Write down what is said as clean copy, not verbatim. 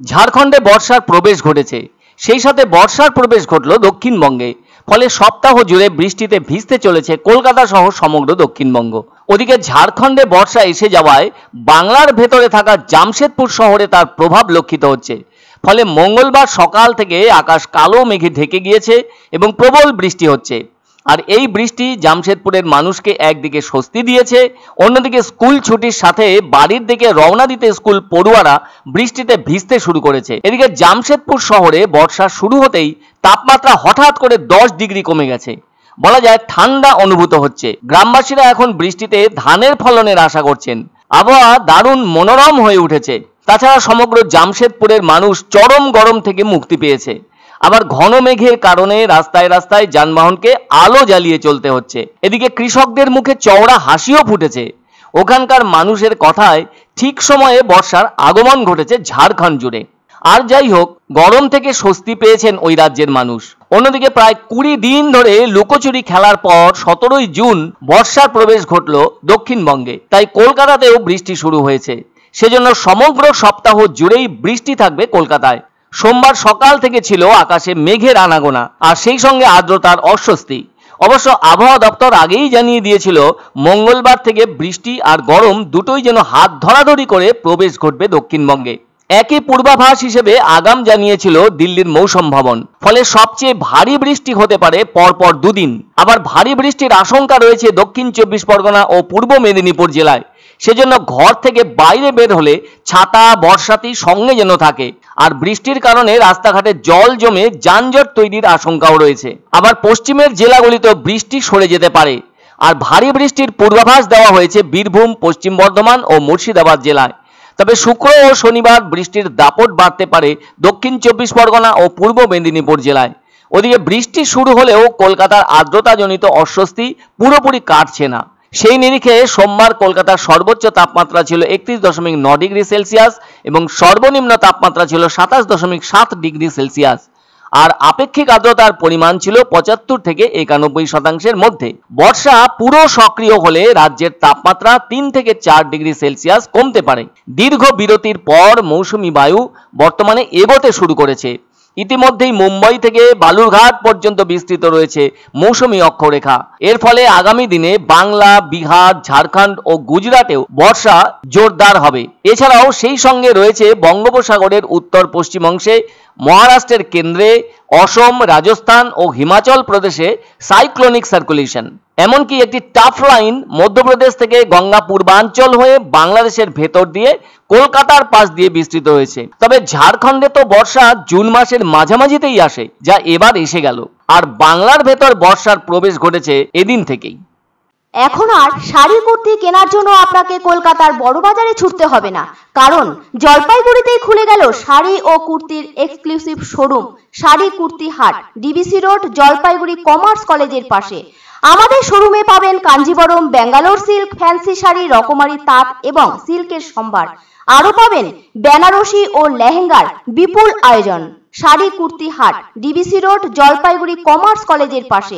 ঝাড়খণ্ডে বর্ষার প্রবেশ ঘটেছে, সেই সাথে বর্ষার প্রবেশ ঘটল দক্ষিণবঙ্গে। ফলে সপ্তাহ জুড়ে বৃষ্টিতে ভিজতে চলেছে কলকাতা সহ সমগ্র দক্ষিণবঙ্গ। ওদিকে ঝাড়খণ্ডে বর্ষা এসে যাওয়ায় বাংলার ভেতরে থাকা জামশেদপুর শহরে তার প্রভাব লক্ষিত হচ্ছে। ফলে মঙ্গলবার সকাল থেকে আকাশ কালো মেঘে ঢেকে গিয়েছে এবং প্রবল বৃষ্টি হচ্ছে। আর এই বৃষ্টি জামশেদপুরের মানুষকে একদিকে স্বস্তি দিয়েছে, অন্যদিকে স্কুল ছুটির সাথে বাড়ির দিকে রওনা দিতে স্কুল পড়ুয়ারা বৃষ্টিতে ভিজতে শুরু করেছে। এদিকে জামশেদপুর শহরে বর্ষা শুরু হতেই তাপমাত্রা হঠাৎ করে 10 ডিগ্রি কমে গেছে। বলা যায় ঠান্ডা অনুভূত হচ্ছে। গ্রামবাসীরা এখন বৃষ্টিতে ধানের ফলনের আশা করছেন। আবহাওয়া দারুণ মনোরম হয়ে উঠেছে। তাছাড়া সমগ্র জামশেদপুরের মানুষ চরম গরম থেকে মুক্তি পেয়েছে। আবার ঘন মেঘের কারণে রাস্তায় রাস্তায় যানবাহনকে আলো জ্বালিয়ে চলতে হচ্ছে। এদিকে কৃষকদের মুখে চওড়া হাসিও ফুটেছে। ওখানকার মানুষের কথায় ঠিক সময়ে বর্ষার আগমন ঘটেছে ঝাড়খণ্ড জুড়ে। আর যাই হোক, গরম থেকে স্বস্তি পেয়েছেন ওই রাজ্যের মানুষ। অন্যদিকে প্রায় 20 দিন ধরে লুকোচুরি খেলার পর 17ই জুন বর্ষার প্রবেশ ঘটল দক্ষিণবঙ্গে। তাই কলকাতাতেও বৃষ্টি শুরু হয়েছে। সেজন্য সমগ্র সপ্তাহ জুড়েই বৃষ্টি থাকবে কলকাতায়। সোমবার সকাল থেকে ছিল আকাশে মেঘের আনাগোনা, আর সেই সঙ্গে আর্দ্রতার অস্বস্তি। অবশ্য আবহাওয়া দপ্তর আগেই জানিয়ে দিয়েছিল মঙ্গলবার থেকে বৃষ্টি আর গরম দুটোই যেন হাত ধরাধরি করে প্রবেশ ঘটবে দক্ষিণবঙ্গে। একই পূর্বাভাস হিসেবে আগাম জানিয়েছিল দিল্লির মৌসুম ভবন। ফলে সবচেয়ে ভারী বৃষ্টি হতে পারে পরপর দুদিন। আবার ভারী বৃষ্টির আশঙ্কা রয়েছে দক্ষিণ 24 পরগনা ও পূর্ব মেদিনীপুর জেলায়। সেজন্য ঘর থেকে বাইরে বের হলে ছাতা বর্ষাতি সঙ্গে যেন থাকে। আর বৃষ্টির কারণে রাস্তাঘাটে জল জমে যানজট তৈরির আশঙ্কাও রয়েছে। আবার পশ্চিমের জেলাগুলিতেও বৃষ্টি সরে যেতে পারে। আর ভারী বৃষ্টির পূর্বাভাস দেওয়া হয়েছে বীরভূম, পশ্চিম বর্ধমান ও মুর্শিদাবাদ জেলায়। তবে শুক্র ও শনিবার বৃষ্টির দাপট বাড়তে পারে দক্ষিণ 24 পরগনা ও পূর্ব মেদিনীপুর জেলায়। ওদিকে বৃষ্টি শুরু হলেও কলকাতার আর্দ্রতাজনিত অস্বস্তি পুরোপুরি কাটছে না। সেই নিরিখে সোমবার কলকাতার সর্বোচ্চ তাপমাত্রা ছিল 31.9 ডিগ্রি সেলসিয়াস এবং সর্বনিম্ন তাপমাত্রা ছিল 27.7 ডিগ্রি সেলসিয়াস। আর আপেক্ষিক আর্দ্রতার পরিমাণ ছিল 75 থেকে 91% মধ্যে। বর্ষা পুরো সক্রিয় হলে রাজ্যের তাপমাত্রা 3 থেকে 4 ডিগ্রি সেলসিয়াস কমতে পারে। দীর্ঘ বিরতির পর মৌসুমী বায়ু বর্তমানে এগোতে শুরু করেছে। ইতিমধ্যেই মুম্বাই থেকে বালুরঘাট পর্যন্ত বিস্তৃত রয়েছে মৌসুমী অক্ষরেখা। এর ফলে আগামী দিনে বাংলা, বিহার, ঝাড়খণ্ড ও গুজরাটেও বর্ষা জোরদার হবে। এছাড়াও সেই সঙ্গে রয়েছে বঙ্গোপসাগরের উত্তর পশ্চিম অংশে, মহারাষ্ট্রের কেন্দ্রে, অসম, রাজস্থান ও হিমাচল প্রদেশে সাইক্লোনিক সার্কুলেশন। এমনকি একটি টাফ লাইন মধ্যপ্রদেশ থেকে গঙ্গা পূর্বাঞ্চল হয়ে বাংলাদেশের ভেতর দিয়ে কলকাতার পাশ দিয়ে বিস্তৃত হয়েছে। তবে ঝাড়খণ্ডে তো বর্ষা জুন মাসের মাঝামাঝিতেই আসে, যা এবার এসে গেল। আর বাংলার ভেতর বর্ষার প্রবেশ ঘটেছে এদিন থেকেই। এখন আর শাড়ি কুর্তি কেনার জন্য আপনাকে কলকাতার বড় বাজারে ছুটতে হবে না, কারণ জলপাইগুড়িতেই খুলে গেল শাড়ি ও কুর্তির এক্সক্লুসিভ শোরুম শাড়ি কুর্তি হাট, ডিবিসি রোড, জলপাইগুড়ি কমার্স কলেজের পাশে। আমাদের শোরুমে পাবেন কাঞ্জিবরম, ব্যাঙ্গালোর সিল্ক, ফ্যান্সি শাড়ি, রকমারি তাঁত এবং সিল্কের সম্ভার। আরও পাবেন বেনারসি ও লেহেঙ্গার বিপুল আয়োজন। শাড়ি কুর্তি হাট, ডিবিসি রোড, জলপাইগুড়ি কমার্স কলেজের পাশে।